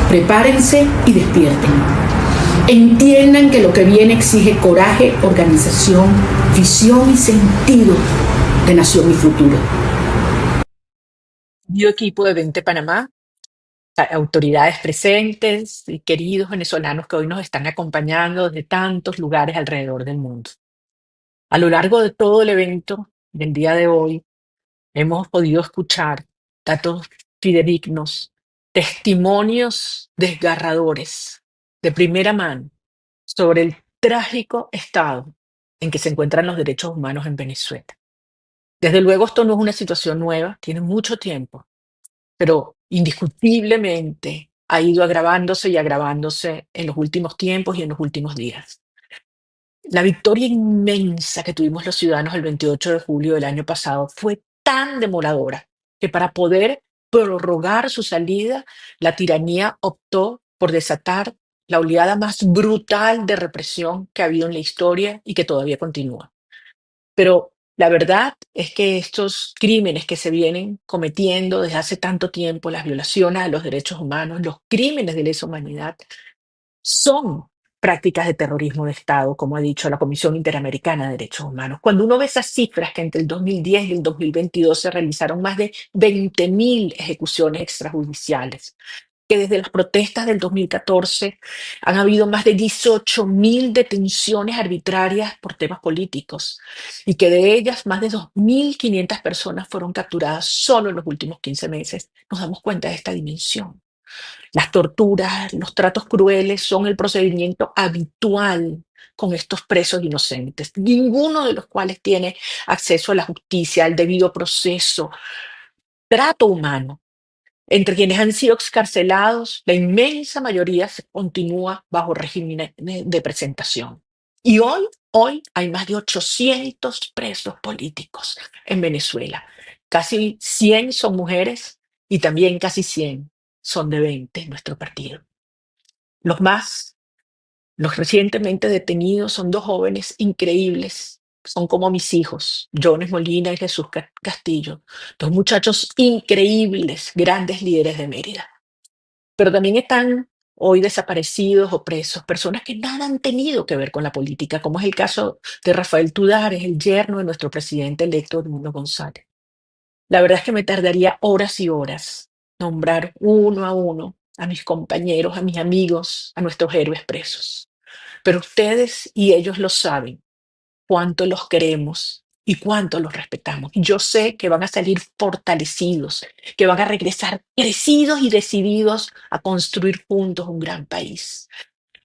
Prepárense y despierten. Entiendan que lo que viene exige coraje, organización, visión y sentido de nación y futuro. Querido equipo de 20 Panamá, autoridades presentes y queridos venezolanos que hoy nos están acompañando desde tantos lugares alrededor del mundo. A lo largo de todo el evento del día de hoy, hemos podido escuchar datos fidedignos, testimonios desgarradores de primera mano sobre el trágico estado en que se encuentran los derechos humanos en Venezuela. Desde luego, esto no es una situación nueva, tiene mucho tiempo, pero indiscutiblemente ha ido agravándose y agravándose en los últimos tiempos y en los últimos días. La victoria inmensa que tuvimos los ciudadanos el 28 de julio del año pasado fue tan demoledora que para poder prorrogar su salida, la tiranía optó por desatar la oleada más brutal de represión que ha habido en la historia y que todavía continúa. Pero la verdad es que estos crímenes que se vienen cometiendo desde hace tanto tiempo, las violaciones a los derechos humanos, los crímenes de lesa humanidad, son prácticas de terrorismo de Estado, como ha dicho la Comisión Interamericana de Derechos Humanos. Cuando uno ve esas cifras que entre el 2010 y el 2022 se realizaron más de 20.000 ejecuciones extrajudiciales, que desde las protestas del 2014 han habido más de 18.000 detenciones arbitrarias por temas políticos y que de ellas más de 2.500 personas fueron capturadas solo en los últimos 15 meses, nos damos cuenta de esta dimensión. Las torturas, los tratos crueles son el procedimiento habitual con estos presos inocentes, ninguno de los cuales tiene acceso a la justicia, al debido proceso, trato humano. Entre quienes han sido excarcelados, la inmensa mayoría se continúa bajo régimen de presentación. Y hoy hay más de 800 presos políticos en Venezuela. Casi 100 son mujeres y también casi 100 son de 20 en nuestro partido. Los más, los recientemente detenidos son dos jóvenes increíbles. Son como mis hijos, Jones Molina y Jesús Castillo, dos muchachos increíbles, grandes líderes de Mérida. Pero también están hoy desaparecidos o presos, personas que nada han tenido que ver con la política, como es el caso de Rafael Tudares, el yerno de nuestro presidente electo Edmundo González. La verdad es que me tardaría horas y horas nombrar uno a mis compañeros, a mis amigos, a nuestros héroes presos. Pero ustedes y ellos lo saben, cuánto los queremos y cuánto los respetamos. Y yo sé que van a salir fortalecidos, que van a regresar crecidos y decididos a construir juntos un gran país.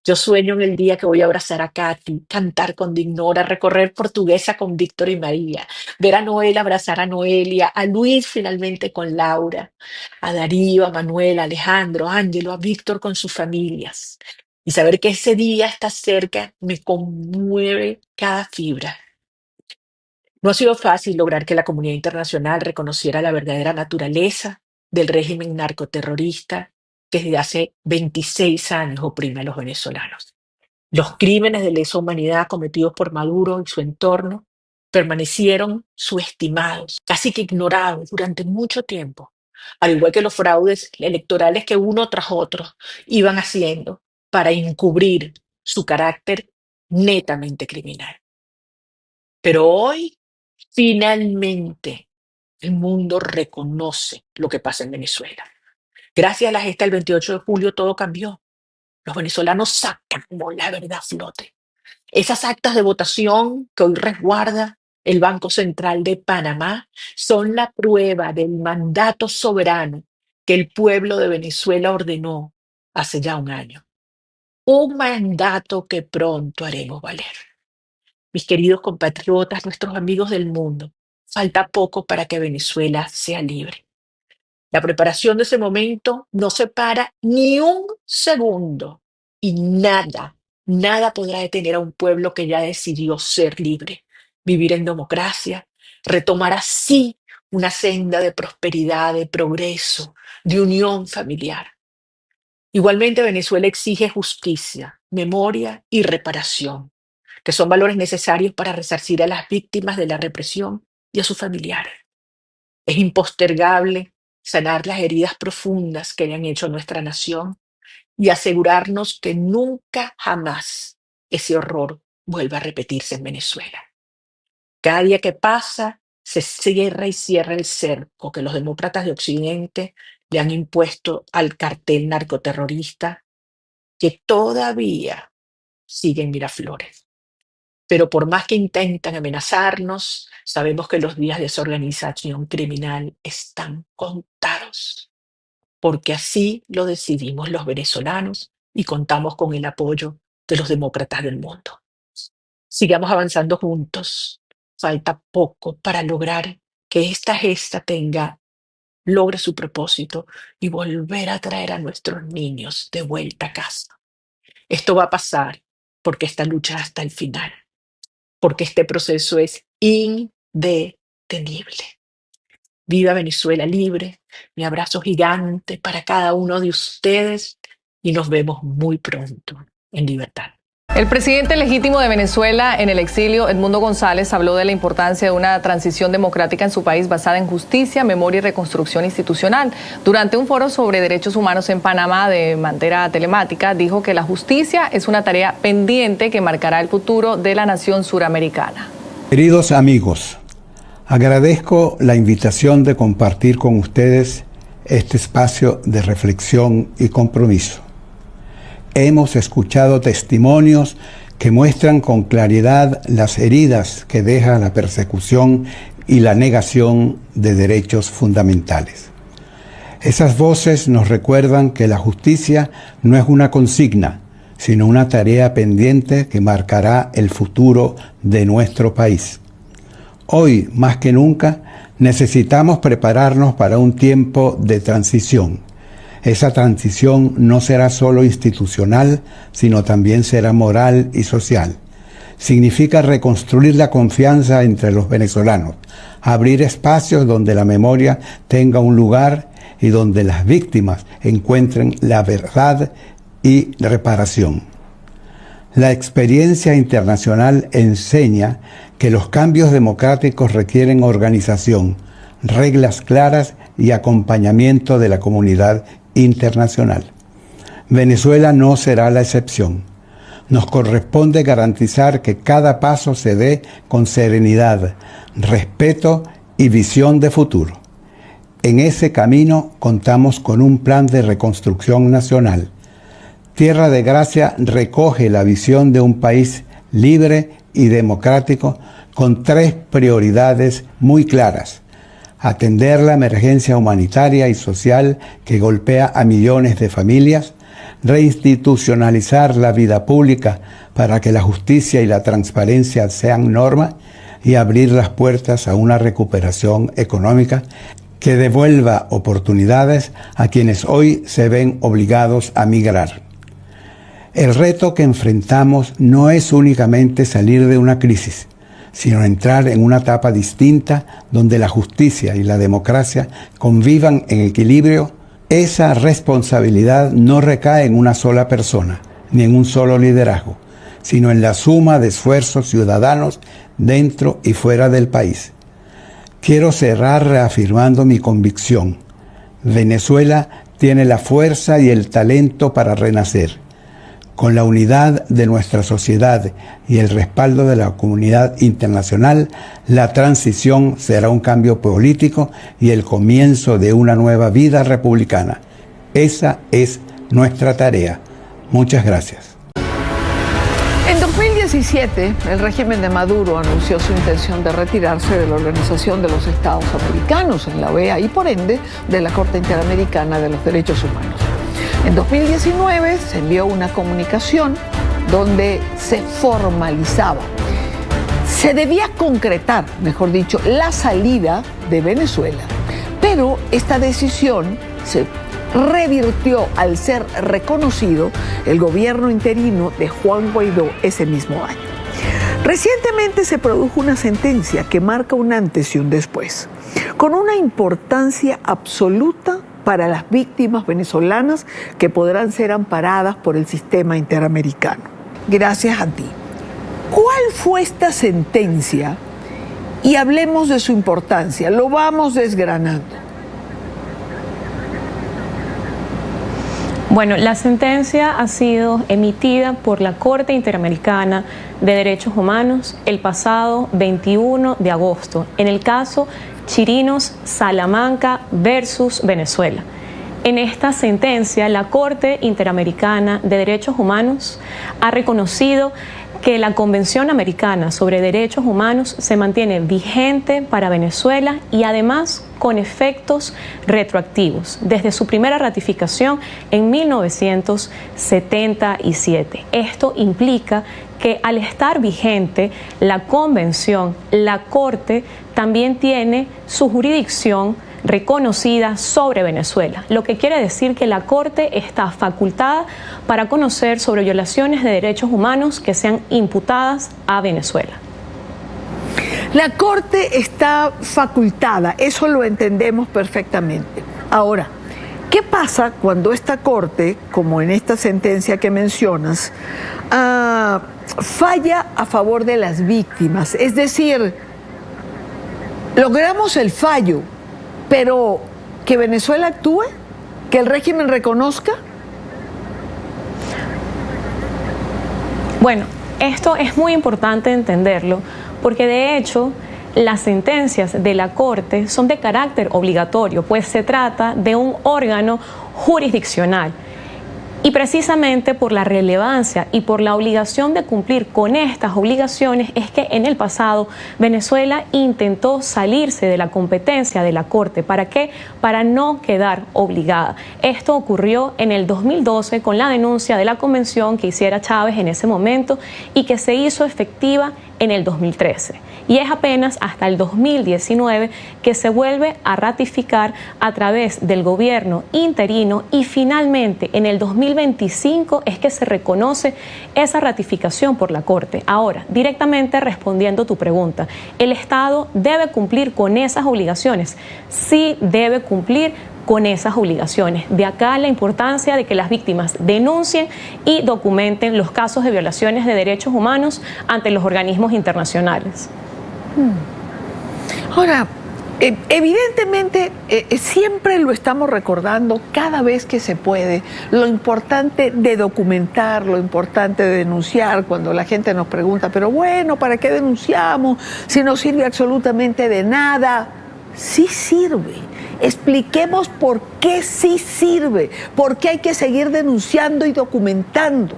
Yo sueño en el día que voy a abrazar a Katy, cantar con Dignora, recorrer Portuguesa con Víctor y María, ver a Noel abrazar a Noelia, a Luis finalmente con Laura, a Darío, a Manuel, a Alejandro, a Ángelo, a Víctor con sus familias. Y saber que ese día está cerca me conmueve cada fibra. No ha sido fácil lograr que la comunidad internacional reconociera la verdadera naturaleza del régimen narcoterrorista que desde hace 26 años oprime a los venezolanos. Los crímenes de lesa humanidad cometidos por Maduro y su entorno permanecieron subestimados, casi que ignorados durante mucho tiempo, al igual que los fraudes electorales que uno tras otro iban haciendo para encubrir su carácter netamente criminal. Pero hoy, finalmente, el mundo reconoce lo que pasa en Venezuela. Gracias a la gesta del 28 de julio todo cambió. Los venezolanos sacamos la verdad a flote. Esas actas de votación que hoy resguarda el Banco Central de Panamá son la prueba del mandato soberano que el pueblo de Venezuela ordenó hace ya un año. Un mandato que pronto haremos valer. Mis queridos compatriotas, nuestros amigos del mundo, falta poco para que Venezuela sea libre. La preparación de ese momento no se para ni un segundo y nada podrá detener a un pueblo que ya decidió ser libre, vivir en democracia, retomar así una senda de prosperidad, de progreso, de unión familiar. Igualmente, Venezuela exige justicia, memoria y reparación, que son valores necesarios para resarcir a las víctimas de la represión y a sus familiares. Es impostergable sanar las heridas profundas que le han hecho a nuestra nación y asegurarnos que nunca jamás ese horror vuelva a repetirse en Venezuela. Cada día que pasa, se cierra y cierra el cerco que los demócratas de Occidente le han impuesto al cartel narcoterrorista que todavía sigue en Miraflores. Pero por más que intentan amenazarnos, sabemos que los días de esa organización criminal están contados, porque así lo decidimos los venezolanos y contamos con el apoyo de los demócratas del mundo. Sigamos avanzando juntos. Falta poco para lograr que esta gesta logre su propósito y volver a traer a nuestros niños de vuelta a casa. Esto va a pasar porque esta lucha hasta el final, porque este proceso es indetenible. Viva Venezuela libre, mi abrazo gigante para cada uno de ustedes y nos vemos muy pronto en libertad. El presidente legítimo de Venezuela en el exilio, Edmundo González, habló de la importancia de una transición democrática en su país basada en justicia, memoria y reconstrucción institucional. Durante un foro sobre derechos humanos en Panamá de manera telemática, dijo que la justicia es una tarea pendiente que marcará el futuro de la nación suramericana. Queridos amigos, agradezco la invitación de compartir con ustedes este espacio de reflexión y compromiso. Hemos escuchado testimonios que muestran con claridad las heridas que deja la persecución y la negación de derechos fundamentales. Esas voces nos recuerdan que la justicia no es una consigna, sino una tarea pendiente que marcará el futuro de nuestro país. Hoy, más que nunca, necesitamos prepararnos para un tiempo de transición. Esa transición no será solo institucional, sino también será moral y social. Significa reconstruir la confianza entre los venezolanos, abrir espacios donde la memoria tenga un lugar y donde las víctimas encuentren la verdad y reparación. La experiencia internacional enseña que los cambios democráticos requieren organización, reglas claras y acompañamiento de la comunidad internacional. Venezuela no será la excepción. Nos corresponde garantizar que cada paso se dé con serenidad, respeto y visión de futuro. En ese camino contamos con un plan de reconstrucción nacional. Tierra de Gracia recoge la visión de un país libre y democrático con 3 prioridades muy claras: atender la emergencia humanitaria y social que golpea a millones de familias, reinstitucionalizar la vida pública para que la justicia y la transparencia sean norma y abrir las puertas a una recuperación económica que devuelva oportunidades a quienes hoy se ven obligados a migrar. El reto que enfrentamos no es únicamente salir de una crisis, sino entrar en una etapa distinta donde la justicia y la democracia convivan en equilibrio. Esa responsabilidad no recae en una sola persona, ni en un solo liderazgo, sino en la suma de esfuerzos ciudadanos dentro y fuera del país. Quiero cerrar reafirmando mi convicción. Venezuela tiene la fuerza y el talento para renacer. Con la unidad de nuestra sociedad y el respaldo de la comunidad internacional, la transición será un cambio político y el comienzo de una nueva vida republicana. Esa es nuestra tarea. Muchas gracias. En 2017, el régimen de Maduro anunció su intención de retirarse de la Organización de los Estados Americanos, en la OEA, y por ende de la Corte Interamericana de los Derechos Humanos. En 2019 se envió una comunicación donde se formalizaba, se debía concretar, mejor dicho, la salida de Venezuela, pero esta decisión se revirtió al ser reconocido el gobierno interino de Juan Guaidó ese mismo año. Recientemente se produjo una sentencia que marca un antes y un después, con una importancia absoluta para las víctimas venezolanas que podrán ser amparadas por el sistema interamericano. Gracias a ti. ¿Cuál fue esta sentencia? Y hablemos de su importancia. Lo vamos desgranando. Bueno, la sentencia ha sido emitida por la Corte Interamericana de Derechos Humanos el pasado 21 de agosto, en el caso Chirinos Salamanca versus Venezuela. En esta sentencia, la Corte Interamericana de Derechos Humanos ha reconocido que la Convención Americana sobre Derechos Humanos se mantiene vigente para Venezuela y además con efectos retroactivos desde su primera ratificación en 1977. Esto implica que al estar vigente la Convención, la Corte también tiene su jurisdicción reconocida sobre Venezuela, lo que quiere decir que la Corte está facultada para conocer sobre violaciones de derechos humanos que sean imputadas a Venezuela. La Corte está facultada, eso lo entendemos perfectamente. Ahora, ¿qué pasa cuando esta Corte, como en esta sentencia que mencionas, falla a favor de las víctimas? Es decir, logramos el fallo, pero que Venezuela actúe, que el régimen reconozca. Bueno, esto es muy importante entenderlo, porque de hecho las sentencias de la Corte son de carácter obligatorio, pues se trata de un órgano jurisdiccional. Y precisamente por la relevancia y por la obligación de cumplir con estas obligaciones es que en el pasado Venezuela intentó salirse de la competencia de la Corte. ¿Para qué? Para no quedar obligada. Esto ocurrió en el 2012 con la denuncia de la convención que hiciera Chávez en ese momento y que se hizo efectiva en el 2013. Y es apenas hasta el 2019 que se vuelve a ratificar a través del gobierno interino y finalmente en el 2025 es que se reconoce esa ratificación por la Corte. Ahora, directamente respondiendo tu pregunta, ¿el Estado debe cumplir con esas obligaciones? Sí debe cumplir con esas obligaciones. De acá la importancia de que las víctimas denuncien y documenten los casos de violaciones de derechos humanos ante los organismos internacionales. Ahora, evidentemente siempre lo estamos recordando cada vez que se puede, lo importante de documentar, lo importante de denunciar, cuando la gente nos pregunta, pero bueno, ¿para qué denunciamos si no sirve absolutamente de nada? Sí sirve. Expliquemos por qué sí sirve, por qué hay que seguir denunciando y documentando.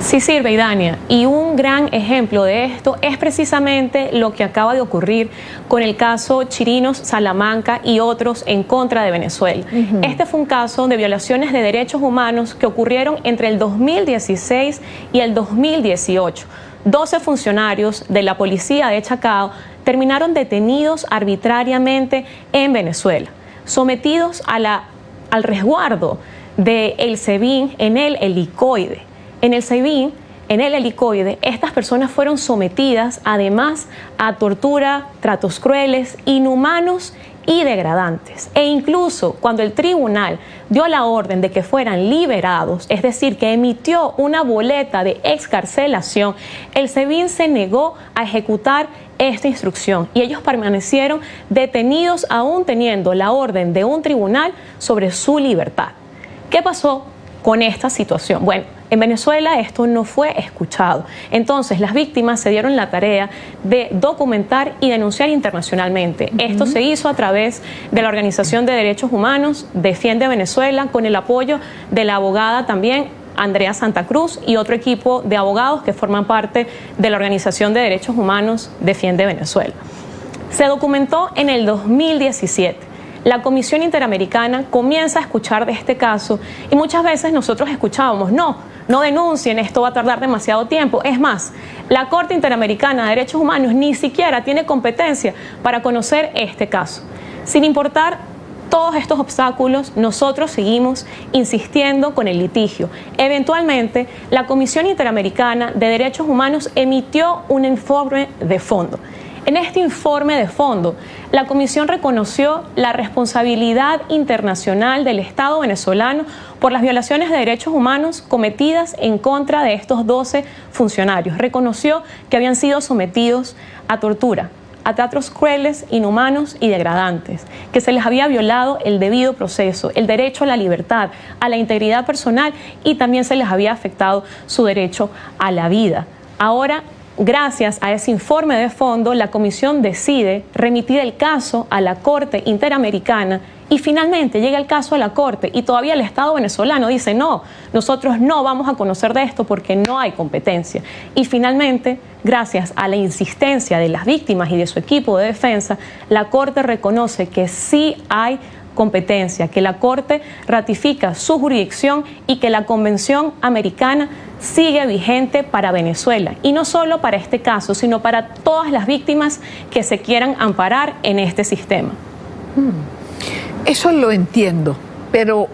Sí sirve, Idania, y un gran ejemplo de esto es precisamente lo que acaba de ocurrir con el caso Chirinos Salamanca y otros en contra de Venezuela. Este fue un caso de violaciones de derechos humanos que ocurrieron entre el 2016 y el 2018. 12 funcionarios de la policía de Chacao terminaron detenidos arbitrariamente en Venezuela, sometidos al resguardo del SEBIN en el helicoide. En el SEBIN, en el helicoide, estas personas fueron sometidas además a tortura, tratos crueles, inhumanos y degradantes. E incluso cuando el tribunal dio la orden de que fueran liberados, es decir, que emitió una boleta de excarcelación, el SEBIN se negó a ejecutar esta instrucción y ellos permanecieron detenidos aún teniendo la orden de un tribunal sobre su libertad. ¿Qué pasó con esta situación? Bueno, en Venezuela esto no fue escuchado. Entonces las víctimas se dieron la tarea de documentar y denunciar internacionalmente. Esto se hizo a través de la Organización de Derechos Humanos Defiende Venezuela, con el apoyo de la abogada también Andrea Santa Cruz y otro equipo de abogados que forman parte de la Organización de Derechos Humanos Defiende Venezuela. Se documentó en el 2017. La Comisión Interamericana comienza a escuchar de este caso y muchas veces nosotros escuchábamos, no denuncien, esto va a tardar demasiado tiempo. Es más, la Corte Interamericana de Derechos Humanos ni siquiera tiene competencia para conocer este caso. Sin importar todos estos obstáculos, nosotros seguimos insistiendo con el litigio. Eventualmente, la Comisión Interamericana de Derechos Humanos emitió un informe de fondo. En este informe de fondo, la Comisión reconoció la responsabilidad internacional del Estado venezolano por las violaciones de derechos humanos cometidas en contra de estos 12 funcionarios. Reconoció que habían sido sometidos a tortura, a tratos crueles, inhumanos y degradantes, que se les había violado el debido proceso, el derecho a la libertad, a la integridad personal y también se les había afectado su derecho a la vida. Ahora, gracias a ese informe de fondo, la Comisión decide remitir el caso a la Corte Interamericana y finalmente llega el caso a la Corte y todavía el Estado venezolano dice no, nosotros no vamos a conocer de esto porque no hay competencia. Y finalmente, gracias a la insistencia de las víctimas y de su equipo de defensa, la Corte reconoce que sí hay competencia, que la Corte ratifica su jurisdicción y que la Convención Americana sigue vigente para Venezuela. Y no solo para este caso, sino para todas las víctimas que se quieran amparar en este sistema. Eso lo entiendo, pero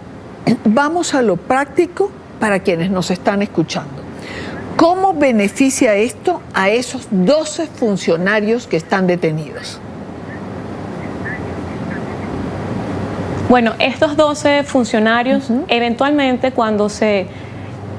vamos a lo práctico para quienes nos están escuchando. ¿Cómo beneficia esto a esos 12 funcionarios que están detenidos? Bueno, estos 12 funcionarios, eventualmente cuando se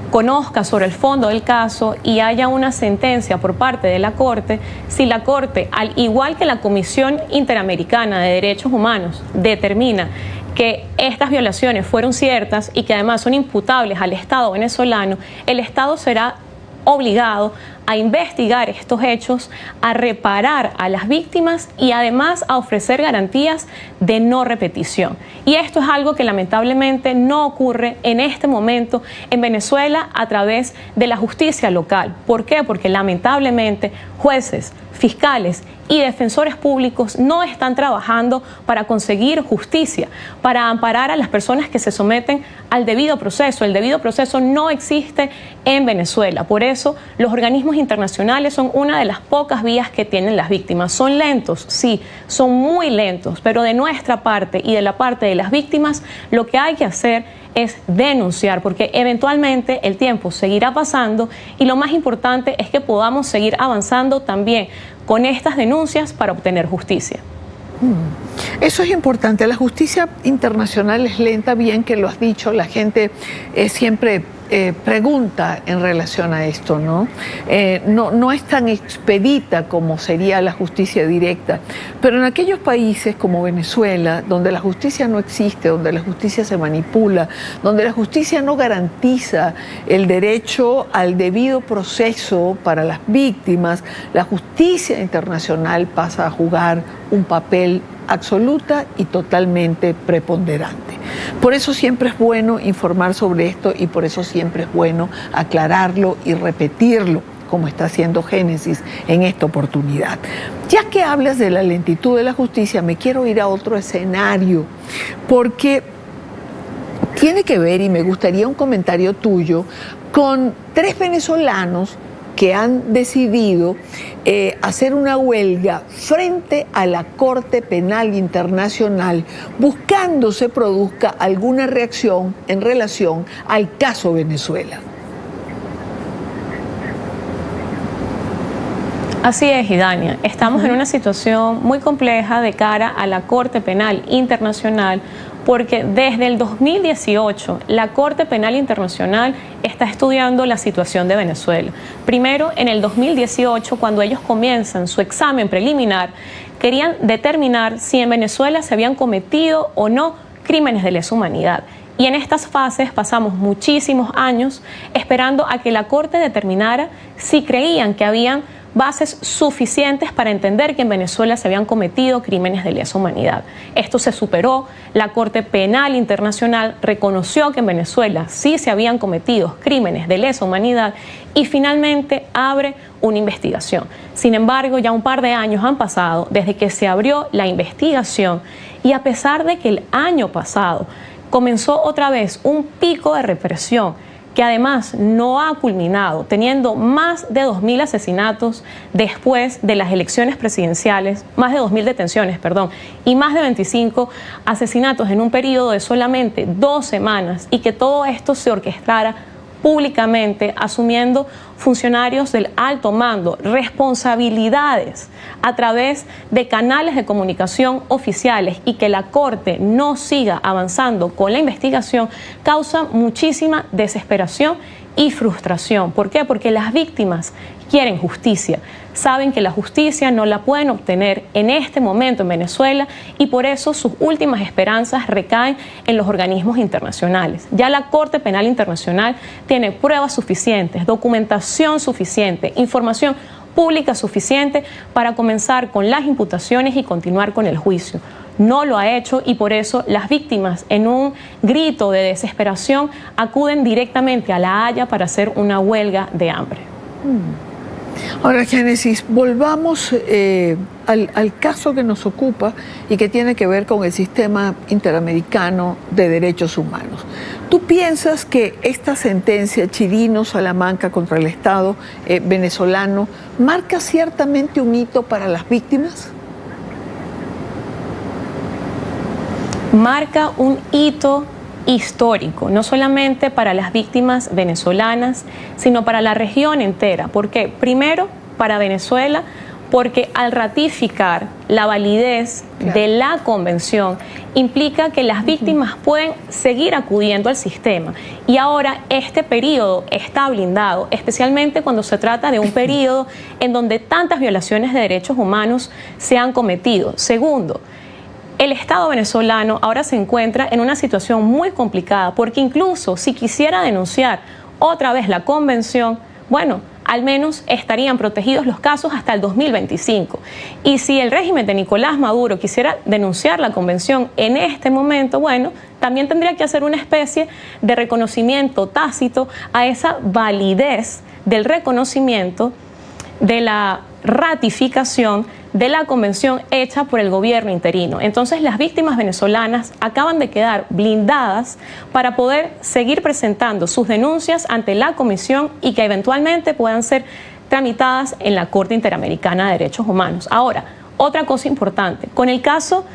conozca sobre el fondo del caso y haya una sentencia por parte de la Corte, si la Corte, al igual que la Comisión Interamericana de Derechos Humanos, determina que estas violaciones fueron ciertas y que además son imputables al Estado venezolano, el Estado será obligado a investigar estos hechos, a reparar a las víctimas y además a ofrecer garantías de no repetición. Y esto es algo que lamentablemente no ocurre en este momento en Venezuela a través de la justicia local. ¿Por qué? Porque lamentablemente jueces, fiscales y defensores públicos no están trabajando para conseguir justicia, para amparar a las personas que se someten al debido proceso. El debido proceso no existe en Venezuela. Por eso los organismos internacionales son una de las pocas vías que tienen las víctimas. Son lentos, sí, son muy lentos, pero de nuestra parte y de la parte de las víctimas, lo que hay que hacer es denunciar, porque eventualmente el tiempo seguirá pasando y lo más importante es que podamos seguir avanzando también con estas denuncias para obtener justicia. Eso es importante. La justicia internacional es lenta, bien que lo has dicho, la gente siempre pregunta en relación a esto, ¿no? No es tan expedita como sería la justicia directa, pero en aquellos países como Venezuela, donde la justicia no existe, donde la justicia se manipula, donde la justicia no garantiza el derecho al debido proceso para las víctimas, la justicia internacional pasa a jugar un papel absoluta y totalmente preponderante. Por eso siempre es bueno informar sobre esto y por eso siempre es bueno aclararlo y repetirlo, como está haciendo Génesis en esta oportunidad. Ya que hablas de la lentitud de la justicia, me quiero ir a otro escenario, porque tiene que ver, y me gustaría un comentario tuyo, con 3 venezolanos que han decidido hacer una huelga frente a la Corte Penal Internacional buscando se produzca alguna reacción en relación al caso Venezuela. Así es, Idania. Estamos en una situación muy compleja de cara a la Corte Penal Internacional porque desde el 2018 la Corte Penal Internacional está estudiando la situación de Venezuela. Primero, en el 2018, cuando ellos comienzan su examen preliminar, querían determinar si en Venezuela se habían cometido o no crímenes de lesa humanidad. Y en estas fases pasamos muchísimos años esperando a que la Corte determinara si creían que habían bases suficientes para entender que en Venezuela se habían cometido crímenes de lesa humanidad. Esto se superó, la Corte Penal Internacional reconoció que en Venezuela sí se habían cometido crímenes de lesa humanidad y finalmente abre una investigación. Sin embargo, ya un par de años han pasado desde que se abrió la investigación y a pesar de que el año pasado comenzó otra vez un pico de represión que además no ha culminado, teniendo más de 2.000 asesinatos después de las elecciones presidenciales, más de 2.000 detenciones, y más de 25 asesinatos en un periodo de solamente 2 semanas, y que todo esto se orquestara públicamente, asumiendo funcionarios del alto mando responsabilidades a través de canales de comunicación oficiales y que la Corte no siga avanzando con la investigación, causa muchísima desesperación y frustración. ¿Por qué? Porque las víctimas quieren justicia, saben que la justicia no la pueden obtener en este momento en Venezuela y por eso sus últimas esperanzas recaen en los organismos internacionales. Ya la Corte Penal Internacional tiene pruebas suficientes, documentación suficiente, información pública suficiente para comenzar con las imputaciones y continuar con el juicio. No lo ha hecho y por eso las víctimas, en un grito de desesperación, acuden directamente a La Haya para hacer una huelga de hambre. Ahora, Génesis, volvamos al caso que nos ocupa y que tiene que ver con el sistema interamericano de derechos humanos. ¿Tú piensas que esta sentencia Chirinos-Salamanca contra el Estado venezolano marca ciertamente un hito para las víctimas? Marca un hito histórico, no solamente para las víctimas venezolanas, sino para la región entera. ¿Por qué? Primero, para Venezuela, porque al ratificar la validez de la convención implica que las víctimas pueden seguir acudiendo al sistema. Y ahora este periodo está blindado, especialmente cuando se trata de un periodo en donde tantas violaciones de derechos humanos se han cometido. Segundo, el Estado venezolano ahora se encuentra en una situación muy complicada porque incluso si quisiera denunciar otra vez la convención, bueno, al menos estarían protegidos los casos hasta el 2025. Y si el régimen de Nicolás Maduro quisiera denunciar la convención en este momento, bueno, también tendría que hacer una especie de reconocimiento tácito a esa validez del reconocimiento de la ratificación de la convención hecha por el gobierno interino. Entonces las víctimas venezolanas acaban de quedar blindadas para poder seguir presentando sus denuncias ante la comisión y que eventualmente puedan ser tramitadas en la Corte Interamericana de Derechos Humanos. Ahora, otra cosa importante, con el caso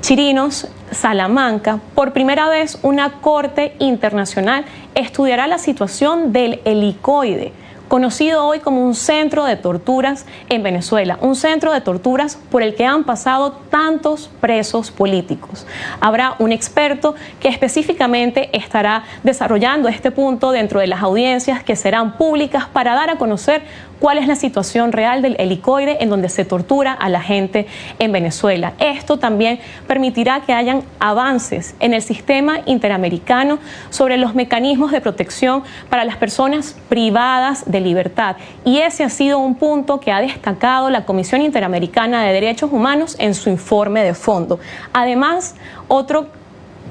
Chirinos-Salamanca, por primera vez una corte internacional estudiará la situación del helicoide, conocido hoy como un centro de torturas en Venezuela, un centro de torturas por el que han pasado tantos presos políticos. Habrá un experto que específicamente estará desarrollando este punto dentro de las audiencias que serán públicas para dar a conocer cuál es la situación real del helicoide en donde se tortura a la gente en Venezuela. Esto también permitirá que hayan avances en el sistema interamericano sobre los mecanismos de protección para las personas privadas de libertad. Y ese ha sido un punto que ha destacado la Comisión Interamericana de Derechos Humanos en su informe de fondo. Además, otro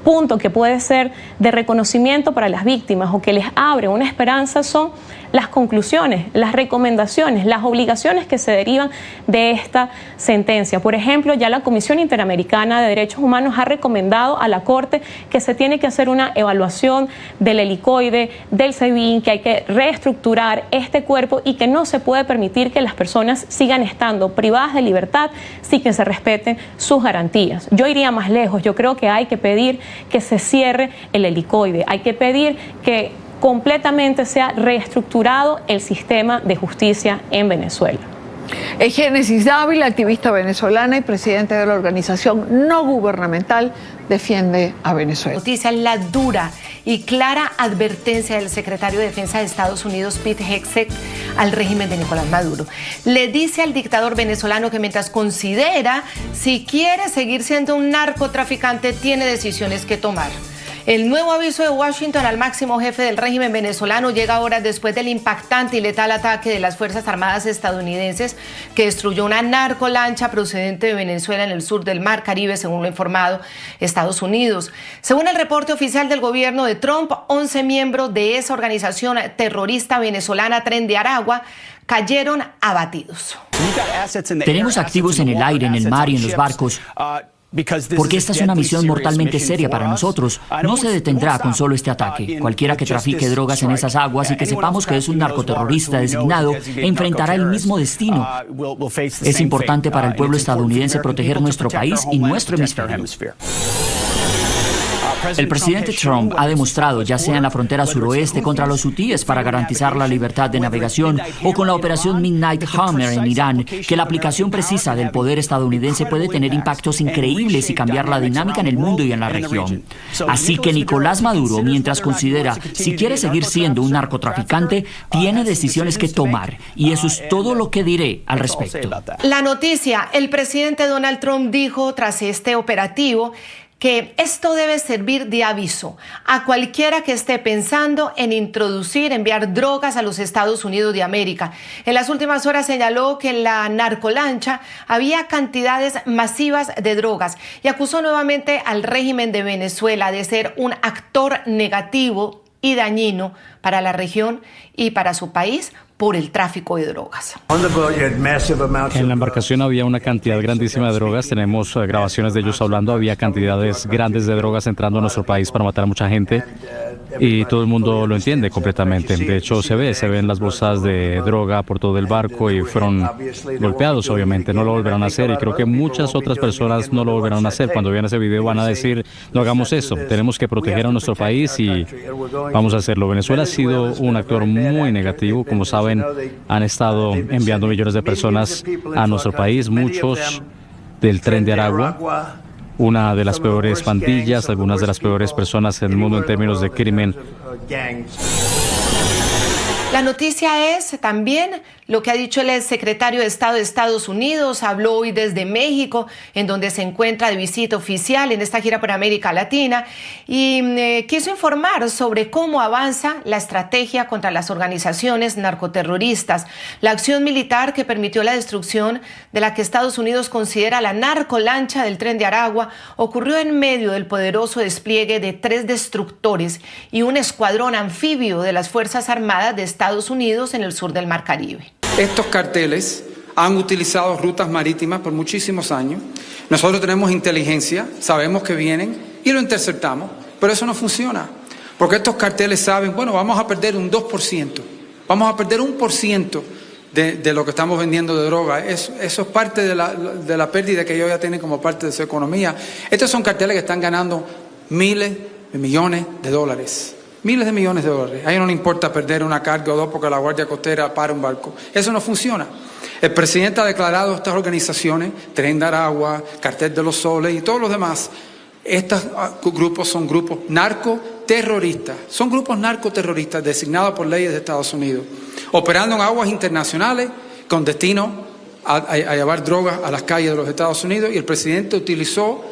punto que puede ser de reconocimiento para las víctimas o que les abre una esperanza son las conclusiones, las recomendaciones, las obligaciones que se derivan de esta sentencia. Por ejemplo, ya la Comisión Interamericana de Derechos Humanos ha recomendado a la Corte que se tiene que hacer una evaluación del helicoide, del SEBIN, que hay que reestructurar este cuerpo y que no se puede permitir que las personas sigan estando privadas de libertad sin que se respeten sus garantías. Yo iría más lejos, yo creo que hay que pedir que se cierre el helicoide, hay que pedir que completamente sea reestructurado el sistema de justicia en Venezuela. Génesis Dávila, activista venezolana y presidente de la organización no gubernamental Defiende a Venezuela. Noticia, la dura y clara advertencia del secretario de Defensa de Estados Unidos, Pete Hegseth, al régimen de Nicolás Maduro. Le dice al dictador venezolano que mientras considera si quiere seguir siendo un narcotraficante, tiene decisiones que tomar. El nuevo aviso de Washington al máximo jefe del régimen venezolano llega horas después del impactante y letal ataque de las Fuerzas Armadas estadounidenses que destruyó una narcolancha procedente de Venezuela en el sur del Mar Caribe, según lo ha informado Estados Unidos. Según el reporte oficial del gobierno de Trump, 11 miembros de esa organización terrorista venezolana Tren de Aragua cayeron abatidos. Tenemos activos en el aire, en el mar y en los barcos. Porque esta es una misión mortalmente seria para nosotros. No se detendrá con solo este ataque. Cualquiera que trafique drogas en esas aguas y que sepamos que es un narcoterrorista designado enfrentará el mismo destino. Es importante para el pueblo estadounidense proteger nuestro país y nuestro hemisferio. El presidente Trump ha demostrado, ya sea en la frontera suroeste contra los hutíes para garantizar la libertad de navegación o con la operación Midnight Hammer en Irán, que la aplicación precisa del poder estadounidense puede tener impactos increíbles y cambiar la dinámica en el mundo y en la región. Así que Nicolás Maduro, mientras considera si quiere seguir siendo un narcotraficante, tiene decisiones que tomar, y eso es todo lo que diré al respecto. La noticia: el presidente Donald Trump dijo tras este operativo que esto debe servir de aviso a cualquiera que esté pensando en enviar drogas a los Estados Unidos de América. En las últimas horas señaló que en la narcolancha había cantidades masivas de drogas y acusó nuevamente al régimen de Venezuela de ser un actor negativo y dañino para la región y para su país por el tráfico de drogas. En la embarcación había una cantidad grandísima de drogas. Tenemos grabaciones de ellos hablando. Había cantidades grandes de drogas entrando a nuestro país para matar a mucha gente. Y todo el mundo lo entiende completamente. De hecho, se ven las bolsas de droga por todo el barco y fueron golpeados, obviamente. No lo volverán a hacer y creo que muchas otras personas no lo volverán a hacer. Cuando vean ese video van a decir, no hagamos eso. Tenemos que proteger a nuestro país y vamos a hacerlo. Venezuela ha sido un actor muy negativo. Como saben, han estado enviando millones de personas a nuestro país, muchos del Tren de Aragua, una de las peores pandillas, algunas de las peores personas en el mundo en términos de crimen. La noticia es también lo que ha dicho el exsecretario de Estado de Estados Unidos. Habló hoy desde México, en donde se encuentra de visita oficial en esta gira por América Latina, y quiso informar sobre cómo avanza la estrategia contra las organizaciones narcoterroristas. La acción militar que permitió la destrucción de la que Estados Unidos considera la narcolancha del Tren de Aragua ocurrió en medio del poderoso despliegue de 3 destructores y un escuadrón anfibio de las Fuerzas Armadas de Estados Unidos en el sur del Mar Caribe. Estos carteles han utilizado rutas marítimas por muchísimos años. Nosotros tenemos inteligencia, sabemos que vienen y lo interceptamos, pero eso no funciona. Porque estos carteles saben, bueno, vamos a perder un 2%, vamos a perder 1% de lo que estamos vendiendo de droga. Eso es parte de la pérdida que ellos ya tienen como parte de su economía. Estos son carteles que están ganando miles de millones de dólares. Miles de millones de dólares. A ellos no les importa perder una carga o dos porque la Guardia Costera para un barco. Eso no funciona. El presidente ha declarado estas organizaciones, Tren de Aragua, Cartel de los Soles y todos los demás, estos grupos son grupos narcoterroristas. Son grupos narcoterroristas designados por leyes de Estados Unidos, operando en aguas internacionales con destino a llevar drogas a las calles de los Estados Unidos, y el presidente utilizó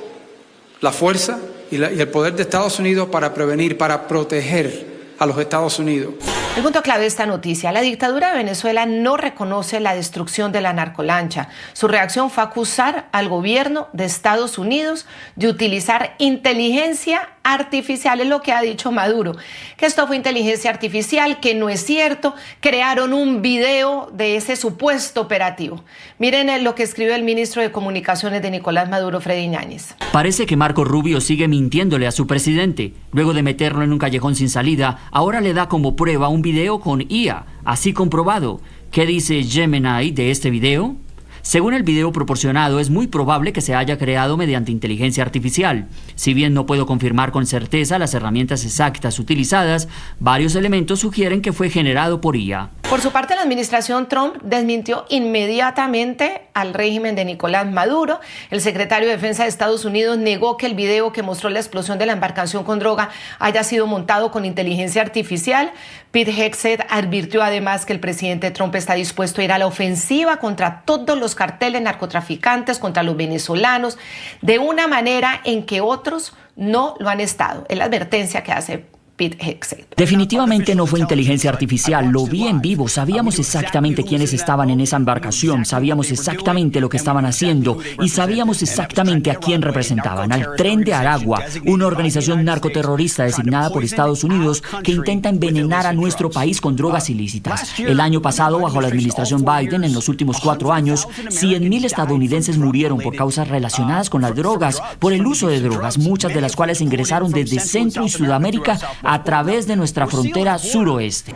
la fuerza y el poder de Estados Unidos para prevenir, para proteger a los Estados Unidos. El punto clave de esta noticia: la dictadura de Venezuela no reconoce la destrucción de la narcolancha. Su reacción fue acusar al gobierno de Estados Unidos de utilizar inteligencia artificial. Es lo que ha dicho Maduro, que esto fue inteligencia artificial, que no es cierto. Crearon un video de ese supuesto operativo. Miren lo que escribió el ministro de Comunicaciones de Nicolás Maduro, Freddy Yáñez. Parece que Marco Rubio sigue mintiéndole a su presidente. Luego de meterlo en un callejón sin salida, ahora le da como prueba un video con IA, así comprobado. ¿Qué dice Gemini de este video? Según el video proporcionado, es muy probable que se haya creado mediante inteligencia artificial. Si bien no puedo confirmar con certeza las herramientas exactas utilizadas, varios elementos sugieren que fue generado por IA. Por su parte, la administración Trump desmintió inmediatamente al régimen de Nicolás Maduro. El secretario de Defensa de Estados Unidos negó que el video que mostró la explosión de la embarcación con droga haya sido montado con inteligencia artificial. Pete Hegseth advirtió además que el presidente Trump está dispuesto a ir a la ofensiva contra todos los carteles narcotraficantes, contra los venezolanos, de una manera en que otros no lo han estado. Es la advertencia que hace Pete Hegseth. Definitivamente no fue inteligencia artificial, lo vi en vivo, sabíamos exactamente quiénes estaban en esa embarcación, sabíamos exactamente lo que estaban haciendo y sabíamos exactamente a quién representaban, al Tren de Aragua, una organización narcoterrorista designada por Estados Unidos que intenta envenenar a nuestro país con drogas ilícitas. El año pasado, bajo la administración Biden, en los últimos 4 años, 100,000 estadounidenses murieron por causas relacionadas con las drogas, por el uso de drogas, muchas de las cuales ingresaron desde Centro y Sudamérica a través de nuestra frontera suroeste.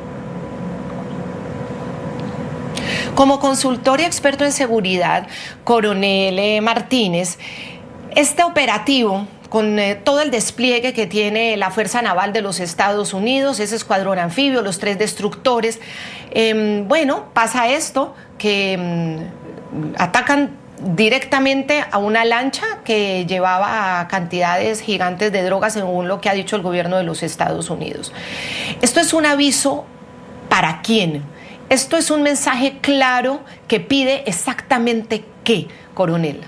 Como consultor y experto en seguridad, Coronel Martínez, este operativo todo el despliegue que tiene la Fuerza Naval de los Estados Unidos, ese escuadrón anfibio, los 3 destructores. Bueno, pasa esto, que atacan directamente a una lancha que llevaba cantidades gigantes de drogas, según lo que ha dicho el gobierno de los Estados Unidos. Esto es un aviso ¿para quién? Esto es un mensaje claro que pide exactamente qué, coronel.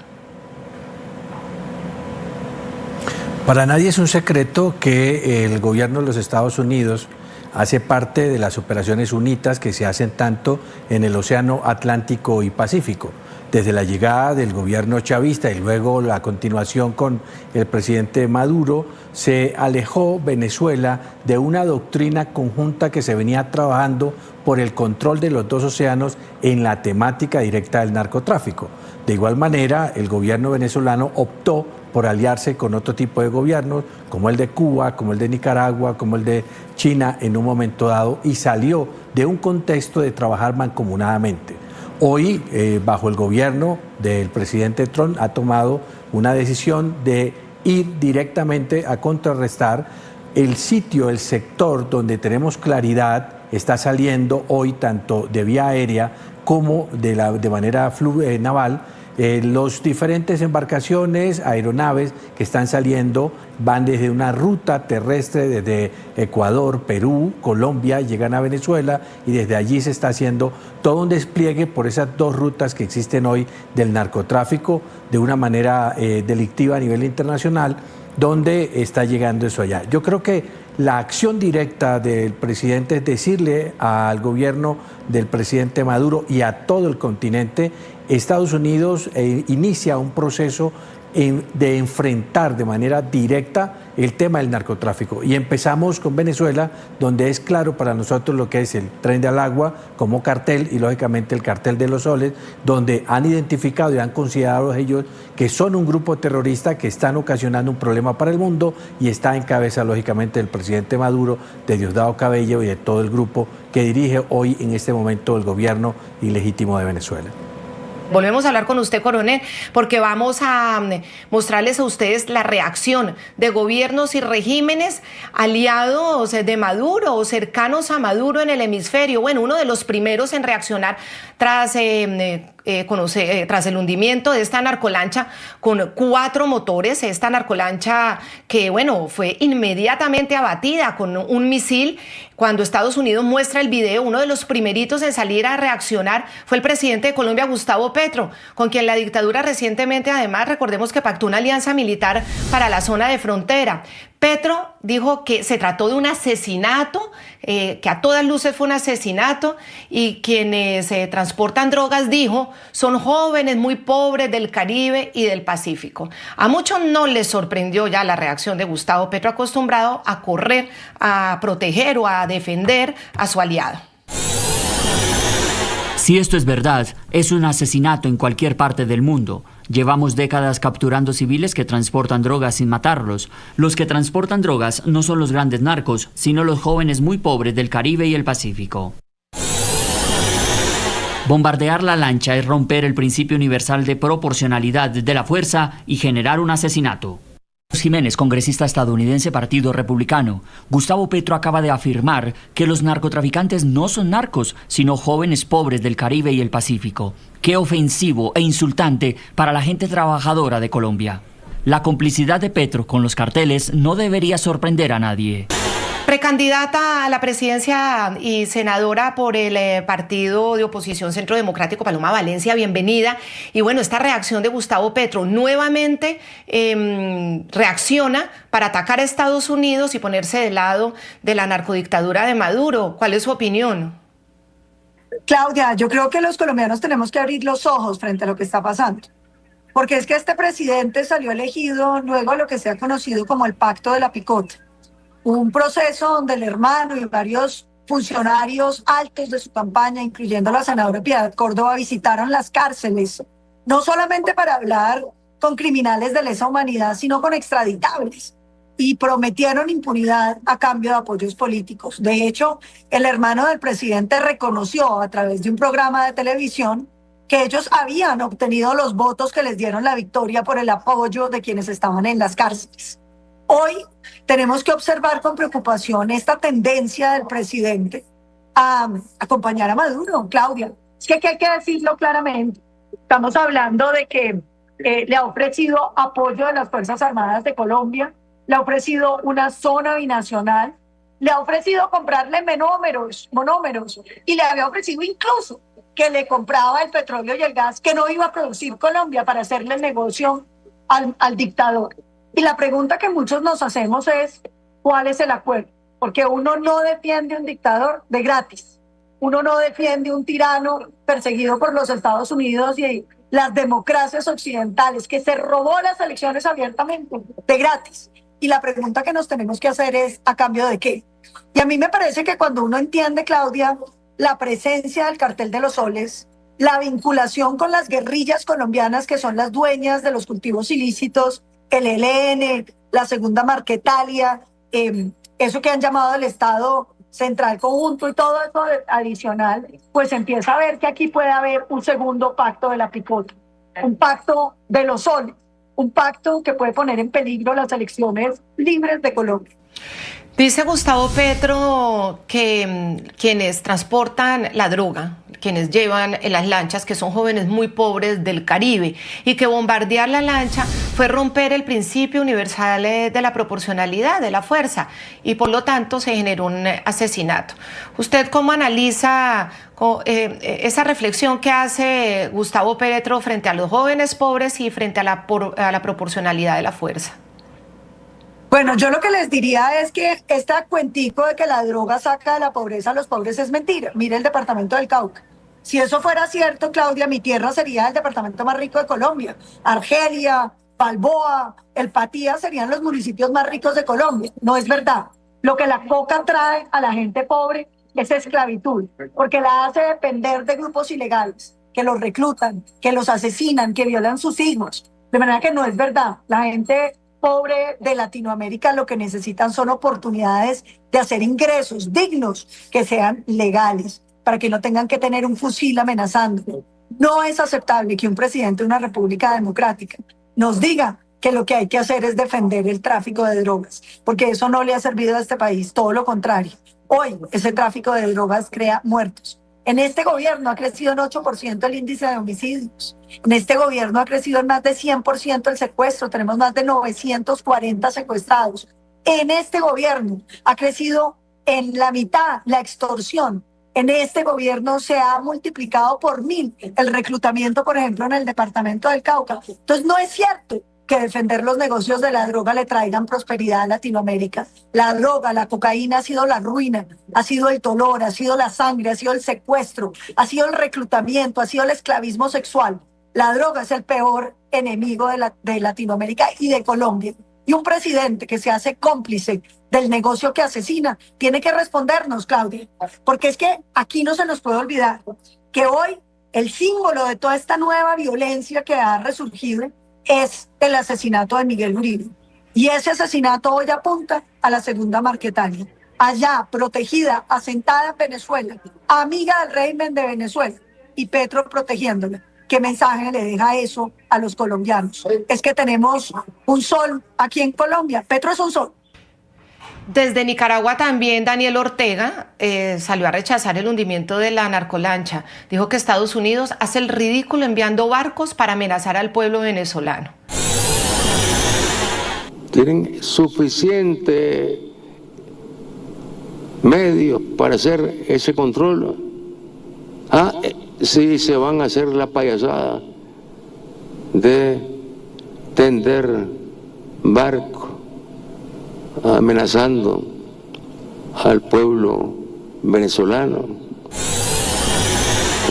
Para nadie es un secreto que el gobierno de los Estados Unidos hace parte de las operaciones UNITAS que se hacen tanto en el Océano Atlántico y Pacífico. Desde la llegada del gobierno chavista y luego la continuación con el presidente Maduro, se alejó Venezuela de una doctrina conjunta que se venía trabajando por el control de los 2 océanos en la temática directa del narcotráfico. De igual manera, el gobierno venezolano optó por aliarse con otro tipo de gobiernos, como el de Cuba, como el de Nicaragua, como el de China en un momento dado, y salió de un contexto de trabajar mancomunadamente. Hoy, bajo el gobierno del presidente Trump, ha tomado una decisión de ir directamente a contrarrestar el sitio, el sector donde tenemos claridad. Está saliendo hoy tanto de vía aérea como de manera naval. Los diferentes embarcaciones, aeronaves que están saliendo van desde una ruta terrestre desde Ecuador, Perú, Colombia, llegan a Venezuela y desde allí se está haciendo todo un despliegue por esas 2 rutas que existen hoy del narcotráfico de una manera delictiva a nivel internacional, donde está llegando eso allá. Yo creo que la acción directa del presidente es decirle al gobierno del presidente Maduro y a todo el continente, Estados Unidos inicia un proceso de enfrentar de manera directa el tema del narcotráfico. Y empezamos con Venezuela, donde es claro para nosotros lo que es el Tren del Agua como cartel y lógicamente el Cartel de los Soles, donde han identificado y han considerado ellos que son un grupo terrorista que están ocasionando un problema para el mundo y está en cabeza lógicamente del presidente Maduro, de Diosdado Cabello y de todo el grupo que dirige hoy en este momento el gobierno ilegítimo de Venezuela. Volvemos a hablar con usted, coronel, porque vamos a mostrarles a ustedes la reacción de gobiernos y regímenes aliados de Maduro o cercanos a Maduro en el hemisferio. Bueno, uno de los primeros en reaccionar tras el hundimiento de esta narcolancha con 4 motores, esta narcolancha que, bueno, fue inmediatamente abatida con un misil. Cuando Estados Unidos muestra el video, uno de los primeritos en salir a reaccionar fue el presidente de Colombia, Gustavo Petro, con quien la dictadura recientemente, además, recordemos que pactó una alianza militar para la zona de frontera. Petro dijo que se trató de un asesinato, que a todas luces fue un asesinato, y quienes transportan drogas, dijo, son jóvenes muy pobres del Caribe y del Pacífico. A muchos no les sorprendió ya la reacción de Gustavo Petro, acostumbrado a correr, a proteger o a defender a su aliado. Si esto es verdad, es un asesinato en cualquier parte del mundo. Llevamos décadas capturando civiles que transportan drogas sin matarlos. Los que transportan drogas no son los grandes narcos, sino los jóvenes muy pobres del Caribe y el Pacífico. Bombardear la lancha es romper el principio universal de proporcionalidad de la fuerza y generar un asesinato. Jiménez, congresista estadounidense, Partido Republicano. Gustavo Petro acaba de afirmar que los narcotraficantes no son narcos, sino jóvenes pobres del Caribe y el Pacífico. Qué ofensivo e insultante para la gente trabajadora de Colombia. La complicidad de Petro con los carteles no debería sorprender a nadie. Precandidata a la presidencia y senadora por el partido de oposición Centro Democrático, Paloma Valencia, bienvenida. Y bueno, esta reacción de Gustavo Petro nuevamente reacciona para atacar a Estados Unidos y ponerse del lado de la narcodictadura de Maduro. ¿Cuál es su opinión? Claudia, yo creo que los colombianos tenemos que abrir los ojos frente a lo que está pasando. Porque es que este presidente salió elegido luego de lo que se ha conocido como el Pacto de la Picota. Un proceso donde el hermano y varios funcionarios altos de su campaña, incluyendo la senadora Piedad Córdoba, visitaron las cárceles, no solamente para hablar con criminales de lesa humanidad, sino con extraditables, y prometieron impunidad a cambio de apoyos políticos. De hecho, el hermano del presidente reconoció a través de un programa de televisión que ellos habían obtenido los votos que les dieron la victoria por el apoyo de quienes estaban en las cárceles. Hoy tenemos que observar con preocupación esta tendencia del presidente a acompañar a Maduro, Claudia. Es que hay que decirlo claramente. Estamos hablando de que le ha ofrecido apoyo de las Fuerzas Armadas de Colombia, le ha ofrecido una zona binacional, le ha ofrecido comprarle monómeros y le había ofrecido incluso que le compraba el petróleo y el gas que no iba a producir Colombia para hacerle el negocio al dictador. Y la pregunta que muchos nos hacemos es, ¿cuál es el acuerdo? Porque uno no defiende a un dictador de gratis. Uno no defiende a un tirano perseguido por los Estados Unidos y las democracias occidentales, que se robó las elecciones abiertamente, de gratis. Y la pregunta que nos tenemos que hacer es, ¿a cambio de qué? Y a mí me parece que cuando uno entiende, Claudia, la presencia del Cartel de los Soles, la vinculación con las guerrillas colombianas que son las dueñas de los cultivos ilícitos, el ELN, la Segunda Marquetalia, eso que han llamado el Estado Central Conjunto y todo eso adicional, pues empieza a ver que aquí puede haber un segundo pacto de la picota, un pacto de los soles, un pacto que puede poner en peligro las elecciones libres de Colombia. Dice Gustavo Petro que quienes transportan la droga, quienes llevan en las lanchas, que son jóvenes muy pobres del Caribe, y que bombardear la lancha fue romper el principio universal de la proporcionalidad, de la fuerza, y por lo tanto se generó un asesinato. ¿Usted cómo analiza esa reflexión que hace Gustavo Petro frente a los jóvenes pobres y frente a la proporcionalidad de la fuerza? Bueno, yo lo que les diría es que este cuentico de que la droga saca de la pobreza a los pobres es mentira. Mire el departamento del Cauca. Si eso fuera cierto, Claudia, mi tierra sería el departamento más rico de Colombia. Argelia, Balboa, El Patía serían los municipios más ricos de Colombia. No es verdad. Lo que la coca trae a la gente pobre es esclavitud, porque la hace depender de grupos ilegales, que los reclutan, que los asesinan, que violan sus hijos. De manera que no es verdad. La gente pobre de Latinoamérica lo que necesitan son oportunidades de hacer ingresos dignos que sean legales, para que no tengan que tener un fusil amenazando. No es aceptable que un presidente de una república democrática nos diga que lo que hay que hacer es defender el tráfico de drogas, porque eso no le ha servido a este país, todo lo contrario. Hoy ese tráfico de drogas crea muertos. En este gobierno ha crecido en 8% el índice de homicidios. En este gobierno ha crecido en más de 100% el secuestro. Tenemos más de 940 secuestrados. En este gobierno ha crecido en la mitad la extorsión. En este gobierno se ha multiplicado por 1000 el reclutamiento, por ejemplo, en el departamento del Cauca. Entonces no es cierto que defender los negocios de la droga le traigan prosperidad a Latinoamérica. La droga, la cocaína ha sido la ruina, ha sido el dolor, ha sido la sangre, ha sido el secuestro, ha sido el reclutamiento, ha sido el esclavismo sexual. La droga es el peor enemigo de Latinoamérica y de Colombia. Y un presidente que se hace cómplice del negocio que asesina tiene que respondernos, Claudia, porque es que aquí no se nos puede olvidar que hoy el símbolo de toda esta nueva violencia que ha resurgido es el asesinato de Miguel Uribe. Y ese asesinato hoy apunta a la Segunda Marquetalia, allá protegida, asentada en Venezuela, amiga del régimen de Venezuela, y Petro protegiéndola. ¿Qué mensaje le deja eso a los colombianos? Es que tenemos un sol aquí en Colombia. Petro es un sol. Desde Nicaragua también Daniel Ortega salió a rechazar el hundimiento de la narcolancha. Dijo que Estados Unidos hace el ridículo enviando barcos para amenazar al pueblo venezolano. Tienen suficiente medios para hacer ese control. Sí, se van a hacer la payasada de tender barcos amenazando al pueblo venezolano.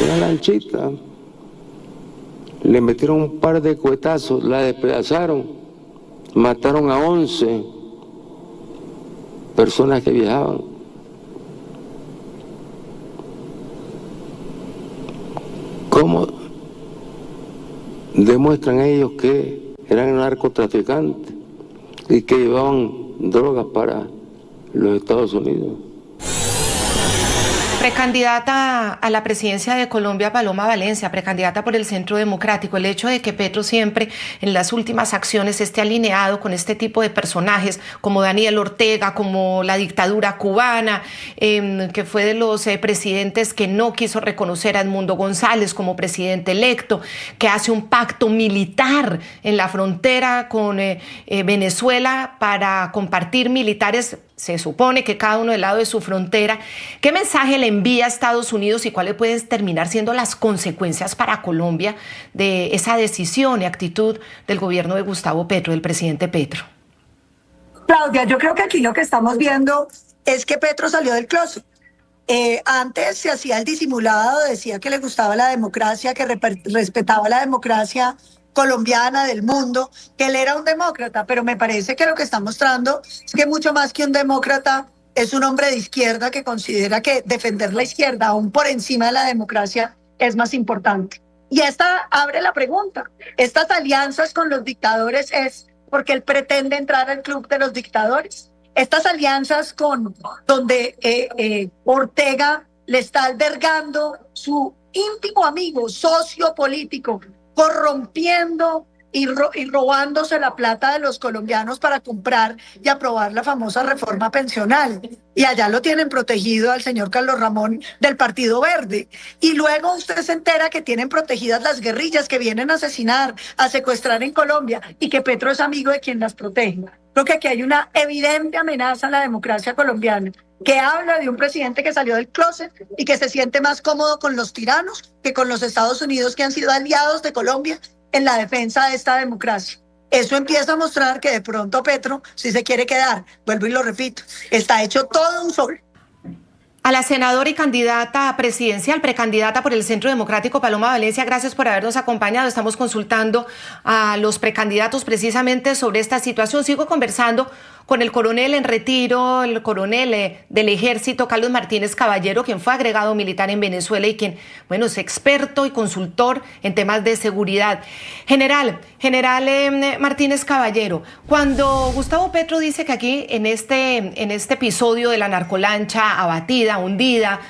Una lanchita, le metieron un par de cuetazos, la despedazaron, mataron a 11 personas que viajaban. ¿Cómo demuestran ellos que eran narcotraficantes y que llevaban drogas para los Estados Unidos? Precandidata a la presidencia de Colombia, Paloma Valencia, precandidata por el Centro Democrático. El hecho de que Petro siempre en las últimas acciones esté alineado con este tipo de personajes como Daniel Ortega, como la dictadura cubana, que fue de los presidentes que no quiso reconocer a Edmundo González como presidente electo, que hace un pacto militar en la frontera con Venezuela para compartir militares, se supone que cada uno del lado de su frontera. ¿Qué mensaje le envía a Estados Unidos y cuáles pueden terminar siendo las consecuencias para Colombia de esa decisión y actitud del gobierno de Gustavo Petro, del presidente Petro? Claudia, yo creo que aquí lo que estamos viendo es que Petro salió del closet. Antes se hacía el disimulado, decía que le gustaba la democracia, que respetaba la democracia colombiana, del mundo, que él era un demócrata, pero me parece que lo que está mostrando es que mucho más que un demócrata es un hombre de izquierda que considera que defender la izquierda aún por encima de la democracia es más importante. Y esta abre la pregunta, estas alianzas con los dictadores es porque él pretende entrar al club de los dictadores. Estas alianzas donde Ortega le está albergando su íntimo amigo, socio político, corrompiendo y robándose la plata de los colombianos para comprar y aprobar la famosa reforma pensional. Y allá lo tienen protegido al señor Carlos Ramón del Partido Verde. Y luego usted se entera que tienen protegidas las guerrillas que vienen a asesinar, a secuestrar en Colombia y que Petro es amigo de quien las protege. Creo que aquí hay una evidente amenaza a la democracia colombiana, que habla de un presidente que salió del closet y que se siente más cómodo con los tiranos que con los Estados Unidos, que han sido aliados de Colombia en la defensa de esta democracia. Eso empieza a mostrar que de pronto Petro, si se quiere quedar, vuelvo y lo repito, está hecho todo un sol. A la senadora y candidata presidencial, precandidata por el Centro Democrático, Paloma Valencia, gracias por habernos acompañado. Estamos consultando a los precandidatos precisamente sobre esta situación. Sigo conversando con el coronel en retiro, el coronel del Ejército, Carlos Martínez Caballero, quien fue agregado militar en Venezuela y quien, bueno, es experto y consultor en temas de seguridad. General Martínez Caballero, cuando Gustavo Petro dice que aquí en este episodio de la narcolancha abatida, hundida,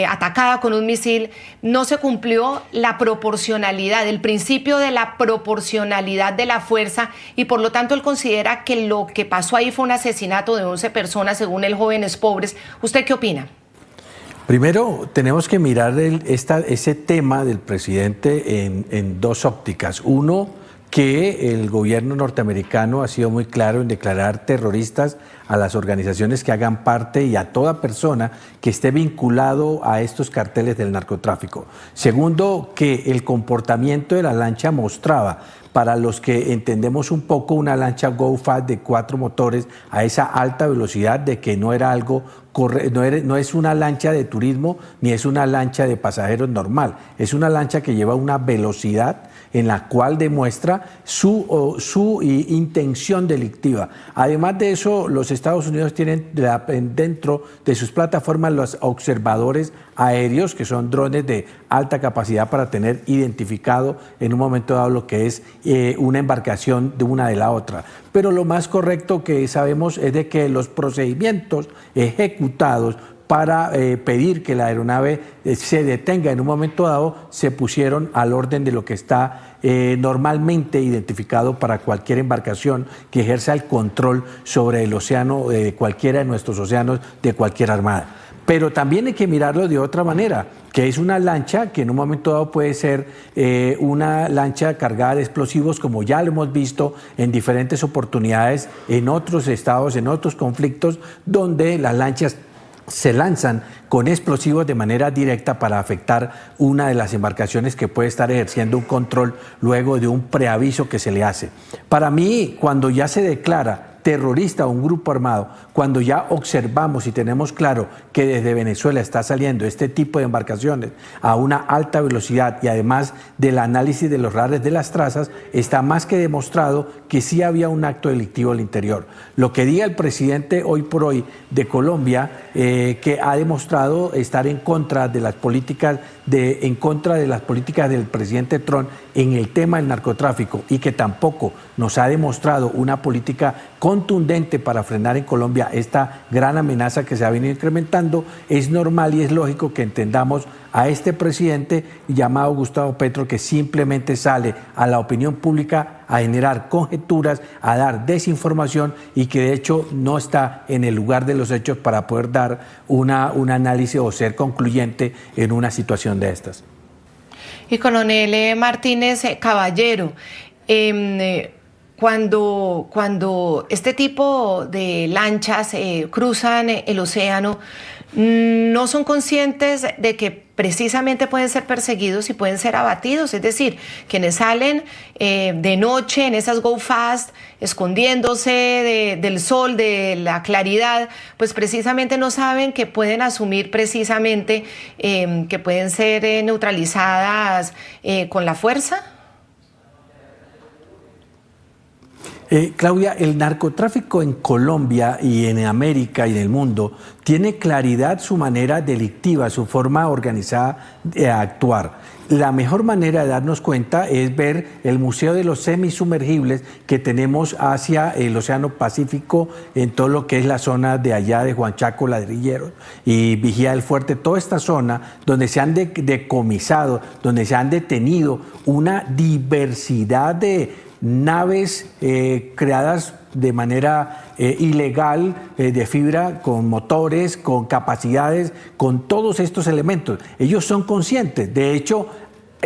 atacada con un misil, no se cumplió la proporcionalidad, el principio de la proporcionalidad de la fuerza, y por lo tanto él considera que lo que pasó ahí fue un asesinato de 11 personas, según el Jóvenes Pobres. ¿Usted qué opina? Primero, tenemos que mirar ese tema del presidente en dos ópticas. Uno, que el gobierno norteamericano ha sido muy claro en declarar terroristas a las organizaciones que hagan parte y a toda persona que esté vinculado a estos carteles del narcotráfico. Segundo, que el comportamiento de la lancha mostraba, para los que entendemos un poco una lancha Go Fast de 4 motores a esa alta velocidad, de que no era algo, no es una lancha de turismo ni es una lancha de pasajeros normal, es una lancha que lleva una velocidad en la cual demuestra su intención delictiva. Además de eso, los Estados Unidos tienen dentro de sus plataformas los observadores aéreos, que son drones de alta capacidad para tener identificado en un momento dado lo que es una embarcación de una de la otra. Pero lo más correcto que sabemos es de que los procedimientos ejecutados para pedir que la aeronave se detenga en un momento dado, se pusieron al orden de lo que está normalmente identificado para cualquier embarcación que ejerza el control sobre el océano, cualquiera de nuestros océanos, de cualquier armada. Pero también hay que mirarlo de otra manera, que es una lancha que en un momento dado puede ser una lancha cargada de explosivos, como ya lo hemos visto en diferentes oportunidades en otros estados, en otros conflictos, donde las lanchas se lanzan con explosivos de manera directa para afectar una de las embarcaciones que puede estar ejerciendo un control luego de un preaviso que se le hace. Para mí, cuando ya se declara terrorista o un grupo armado, cuando ya observamos y tenemos claro que desde Venezuela está saliendo este tipo de embarcaciones a una alta velocidad, y además del análisis de los radares de las trazas, está más que demostrado que sí había un acto delictivo al interior. Lo que diga el presidente hoy por hoy de Colombia, que ha demostrado estar en contra de las políticas del presidente Trump en el tema del narcotráfico, y que tampoco nos ha demostrado una política contundente para frenar en Colombia esta gran amenaza que se ha venido incrementando, es normal y es lógico que entendamos a este presidente llamado Gustavo Petro, que simplemente sale a la opinión pública a generar conjeturas, a dar desinformación y que de hecho no está en el lugar de los hechos para poder dar un análisis o ser concluyente en una situación de estas. Y coronel Martínez Caballero, cuando este tipo de lanchas cruzan el océano, no son conscientes de que precisamente pueden ser perseguidos y pueden ser abatidos, es decir, quienes salen de noche en esas go fast, escondiéndose del sol, de la claridad, pues precisamente no saben que pueden asumir precisamente que pueden ser neutralizadas con la fuerza. Claudia, el narcotráfico en Colombia y en América y en el mundo tiene claridad su manera delictiva, su forma organizada de actuar. La mejor manera de darnos cuenta es ver el Museo de los Semisumergibles que tenemos hacia el Océano Pacífico, en todo lo que es la zona de allá de Huanchaco, Ladrilleros y Vigía del Fuerte, toda esta zona donde se han decomisado, donde se han detenido una diversidad de naves creadas de manera ilegal, de fibra, con motores, con capacidades, con todos estos elementos. Ellos son conscientes, de hecho,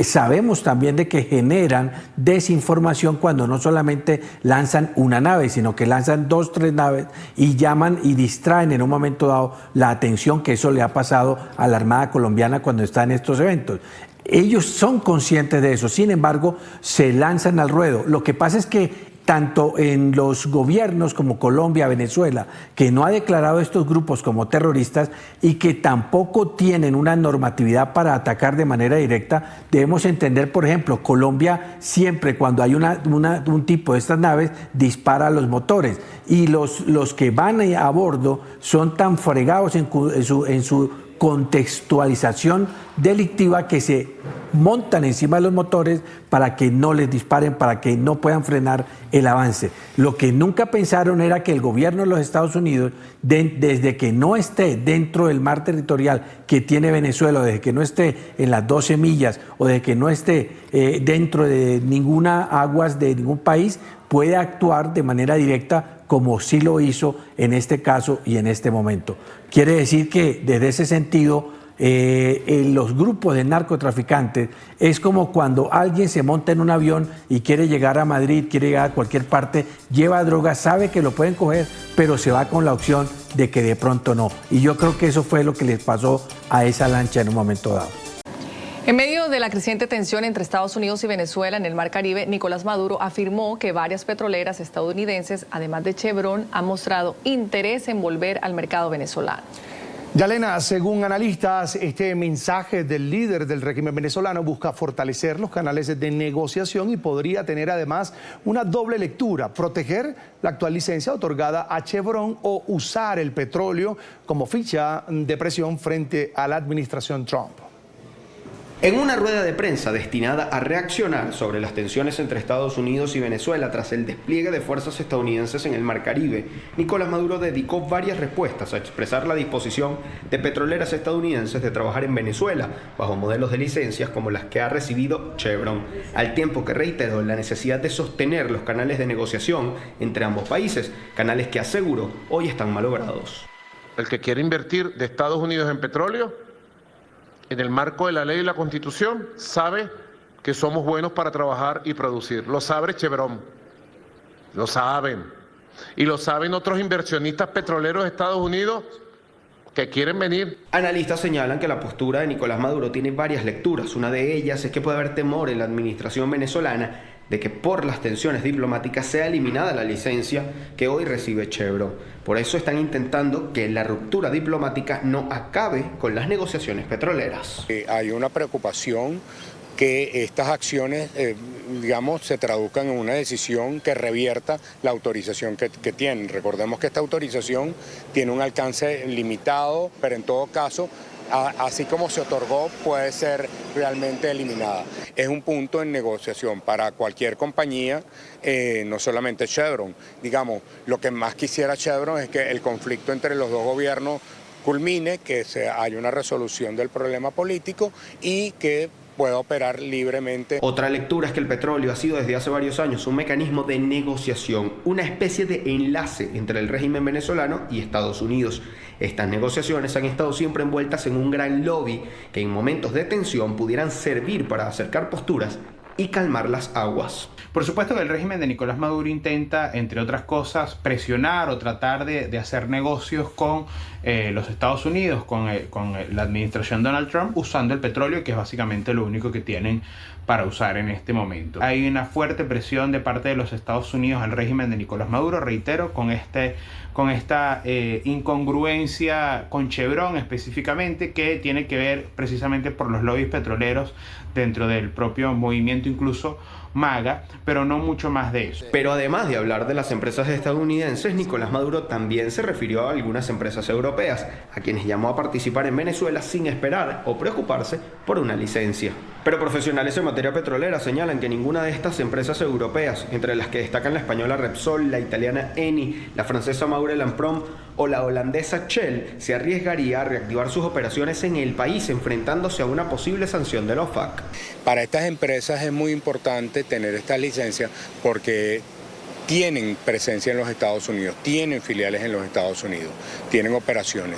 sabemos también de que generan desinformación cuando no solamente lanzan una nave, sino que lanzan 2, 3 naves y llaman y distraen en un momento dado la atención, que eso le ha pasado a la Armada colombiana cuando está en estos eventos. Ellos son conscientes de eso, sin embargo, se lanzan al ruedo. Lo que pasa es que tanto en los gobiernos como Colombia, Venezuela, que no ha declarado estos grupos como terroristas y que tampoco tienen una normatividad para atacar de manera directa, debemos entender, por ejemplo, Colombia siempre cuando hay un tipo de estas naves dispara a los motores y los que van a bordo son tan fregados en su contextualización delictiva que se montan encima de los motores para que no les disparen, para que no puedan frenar el avance. Lo que nunca pensaron era que el gobierno de los Estados Unidos, desde que no esté dentro del mar territorial que tiene Venezuela, desde que no esté en las 12 millas o desde que no esté dentro de ninguna aguas de ningún país, puede actuar de manera directa como sí lo hizo en este caso y en este momento. Quiere decir que desde ese sentido los grupos de narcotraficantes es como cuando alguien se monta en un avión y quiere llegar a Madrid, quiere llegar a cualquier parte, lleva droga, sabe que lo pueden coger, pero se va con la opción de que de pronto no. Y yo creo que eso fue lo que les pasó a esa lancha en un momento dado. En medio de la creciente tensión entre Estados Unidos y Venezuela en el Mar Caribe, Nicolás Maduro afirmó que varias petroleras estadounidenses, además de Chevron, han mostrado interés en volver al mercado venezolano. Yalena, según analistas, este mensaje del líder del régimen venezolano busca fortalecer los canales de negociación y podría tener además una doble lectura: proteger la actual licencia otorgada a Chevron o usar el petróleo como ficha de presión frente a la administración Trump. En una rueda de prensa destinada a reaccionar sobre las tensiones entre Estados Unidos y Venezuela tras el despliegue de fuerzas estadounidenses en el Mar Caribe, Nicolás Maduro dedicó varias respuestas a expresar la disposición de petroleras estadounidenses de trabajar en Venezuela bajo modelos de licencias como las que ha recibido Chevron, al tiempo que reiteró la necesidad de sostener los canales de negociación entre ambos países, canales que aseguró hoy están malogrados. El que quiere invertir de Estados Unidos en petróleo, en el marco de la ley y la Constitución, sabe que somos buenos para trabajar y producir. Lo sabe Chevron, lo saben. Y lo saben otros inversionistas petroleros de Estados Unidos que quieren venir. Analistas señalan que la postura de Nicolás Maduro tiene varias lecturas. Una de ellas es que puede haber temor en la administración venezolana de que por las tensiones diplomáticas sea eliminada la licencia que hoy recibe Chevron. Por eso están intentando que la ruptura diplomática no acabe con las negociaciones petroleras. Hay una preocupación que estas acciones, se traduzcan en una decisión que revierta la autorización que tienen. Recordemos que esta autorización tiene un alcance limitado, pero en todo caso así como se otorgó, puede ser realmente eliminada. Es un punto en negociación para cualquier compañía, no solamente Chevron. Digamos, lo que más quisiera Chevron es que el conflicto entre los dos gobiernos culmine, que haya una resolución del problema político y que pueda operar libremente. Otra lectura es que el petróleo ha sido desde hace varios años un mecanismo de negociación, una especie de enlace entre el régimen venezolano y Estados Unidos. Estas negociaciones han estado siempre envueltas en un gran lobby que en momentos de tensión pudieran servir para acercar posturas y calmar las aguas. Por supuesto que el régimen de Nicolás Maduro intenta, entre otras cosas, presionar o tratar de hacer negocios con los Estados Unidos, con la administración Donald Trump, usando el petróleo, que es básicamente lo único que tienen para usar en este momento. Hay una fuerte presión de parte de los Estados Unidos al régimen de Nicolás Maduro, reitero, con esta incongruencia con Chevron específicamente, que tiene que ver precisamente por los lobbies petroleros dentro del propio movimiento, incluso MAGA, pero no mucho más de eso. Pero además de hablar de las empresas estadounidenses, Nicolás Maduro también se refirió a algunas empresas europeas, a quienes llamó a participar en Venezuela sin esperar o preocuparse por una licencia. Pero profesionales en materia petrolera señalan que ninguna de estas empresas europeas, entre las que destacan la española Repsol, la italiana Eni, la francesa Maurel&Prom o la holandesa Shell, se arriesgaría a reactivar sus operaciones en el país, enfrentándose a una posible sanción de la OFAC. Para estas empresas es muy importante tener estas licencias porque tienen presencia en los Estados Unidos, tienen filiales en los Estados Unidos, tienen operaciones,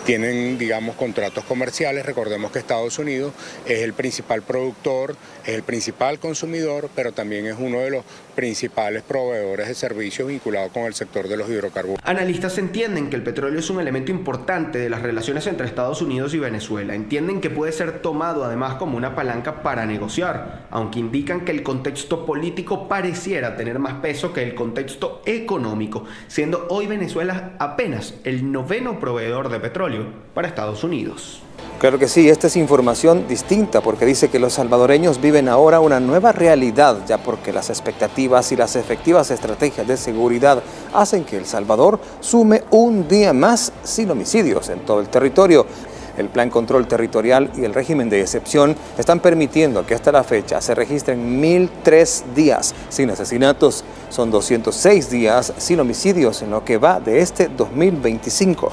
tienen, digamos, contratos comerciales. Recordemos que Estados Unidos es el principal productor, es el principal consumidor, pero también es uno de los principales proveedores de servicios vinculados con el sector de los hidrocarburos. Analistas entienden que el petróleo es un elemento importante de las relaciones entre Estados Unidos y Venezuela. Entienden que puede ser tomado además como una palanca para negociar, aunque indican que el contexto político pareciera tener más peso que el contexto económico, siendo hoy Venezuela apenas el 9º proveedor de petróleo para Estados Unidos. Claro que sí, esta es información distinta porque dice que los salvadoreños viven ahora una nueva realidad, ya porque las expectativas y las efectivas estrategias de seguridad hacen que El Salvador sume un día más sin homicidios en todo el territorio. El Plan Control Territorial y el régimen de excepción están permitiendo que hasta la fecha se registren 1.003 días sin asesinatos. Son 206 días sin homicidios en lo que va de este 2025.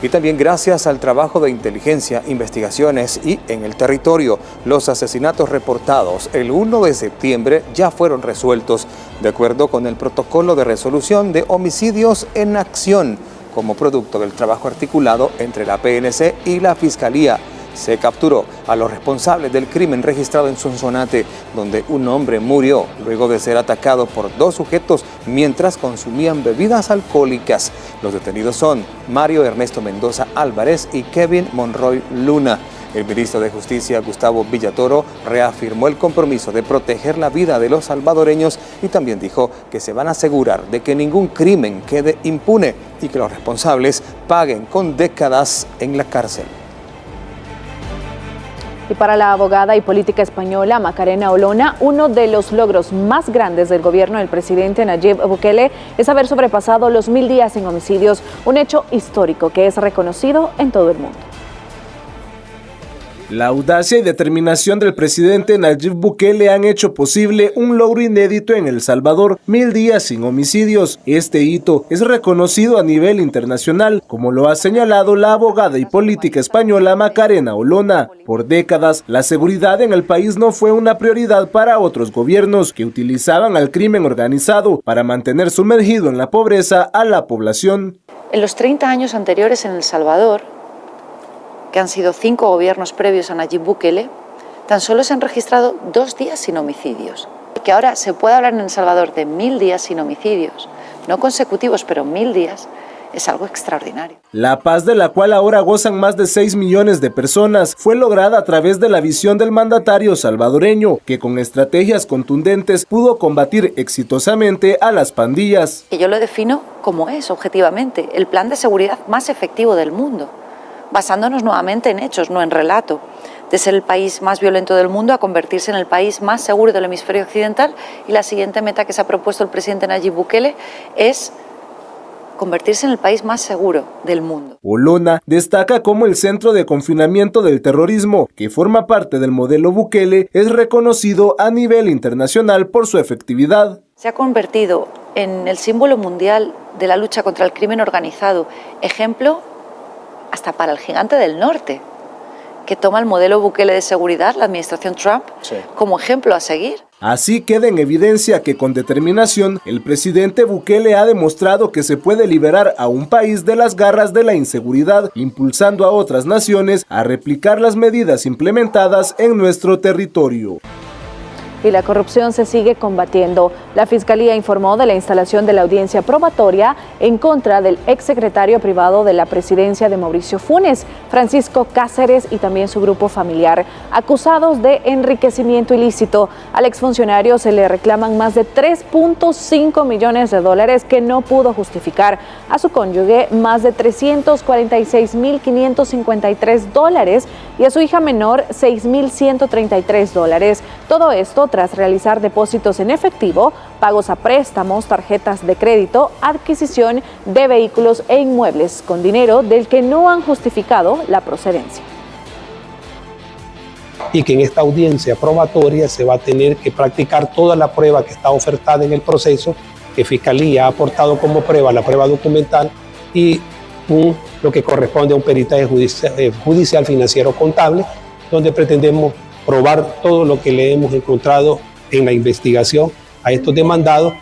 Y también gracias al trabajo de inteligencia, investigaciones y en el territorio, los asesinatos reportados el 1 de septiembre ya fueron resueltos de acuerdo con el protocolo de resolución de homicidios en acción, como producto del trabajo articulado entre la PNC y la Fiscalía. Se capturó a los responsables del crimen registrado en Sonsonate, donde un hombre murió luego de ser atacado por 2 sujetos mientras consumían bebidas alcohólicas. Los detenidos son Mario Ernesto Mendoza Álvarez y Kevin Monroy Luna. El ministro de Justicia, Gustavo Villatoro, reafirmó el compromiso de proteger la vida de los salvadoreños y también dijo que se van a asegurar de que ningún crimen quede impune y que los responsables paguen con décadas en la cárcel. Y para la abogada y política española Macarena Olona, uno de los logros más grandes del gobierno del presidente Nayib Bukele es haber sobrepasado los 1.000 días sin homicidios, un hecho histórico que es reconocido en todo el mundo. La audacia y determinación del presidente Nayib Bukele han hecho posible un logro inédito en El Salvador, 1.000 días sin homicidios. Este hito es reconocido a nivel internacional, como lo ha señalado la abogada y política española Macarena Olona. Por décadas, la seguridad en el país no fue una prioridad para otros gobiernos que utilizaban al crimen organizado para mantener sumergido en la pobreza a la población. En los 30 años anteriores en El Salvador, que han sido 5 gobiernos previos a Nayib Bukele, tan solo se han registrado 2 días sin homicidios. Que ahora se puede hablar en El Salvador de 1.000 días sin homicidios, no consecutivos, pero 1.000 días, es algo extraordinario. La paz, de la cual ahora gozan más de 6 millones de personas, fue lograda a través de la visión del mandatario salvadoreño, que con estrategias contundentes pudo combatir exitosamente a las pandillas. Que yo lo defino como es, objetivamente, el plan de seguridad más efectivo del mundo, basándonos nuevamente en hechos, no en relato, de ser el país más violento del mundo a convertirse en el país más seguro del hemisferio occidental, y la siguiente meta que se ha propuesto el presidente Nayib Bukele es convertirse en el país más seguro del mundo. Olona destaca cómo el Centro de Confinamiento del Terrorismo, que forma parte del modelo Bukele, es reconocido a nivel internacional por su efectividad. Se ha convertido en el símbolo mundial de la lucha contra el crimen organizado, ejemplo hasta para el gigante del norte, que toma el modelo Bukele de seguridad, la administración Trump, como ejemplo a seguir. Así queda en evidencia que con determinación el presidente Bukele ha demostrado que se puede liberar a un país de las garras de la inseguridad, impulsando a otras naciones a replicar las medidas implementadas en nuestro territorio. Y la corrupción se sigue combatiendo. La Fiscalía informó de la instalación de la audiencia probatoria en contra del exsecretario privado de la presidencia de Mauricio Funes, Francisco Cáceres, y también su grupo familiar, acusados de enriquecimiento ilícito. Al exfuncionario se le reclaman más de 3.5 millones de dólares que no pudo justificar. A su cónyuge más de 346.553 dólares y a su hija menor 6.133 dólares. Todo esto tras realizar depósitos en efectivo, pagos a préstamos, tarjetas de crédito, adquisición de vehículos e inmuebles con dinero del que no han justificado la procedencia. Y que en esta audiencia probatoria se va a tener que practicar toda la prueba que está ofertada en el proceso, que Fiscalía ha aportado como prueba, la prueba documental, y lo que corresponde a un peritaje judicial financiero contable, donde pretendemos probar todo lo que le hemos encontrado en la investigación a estos demandados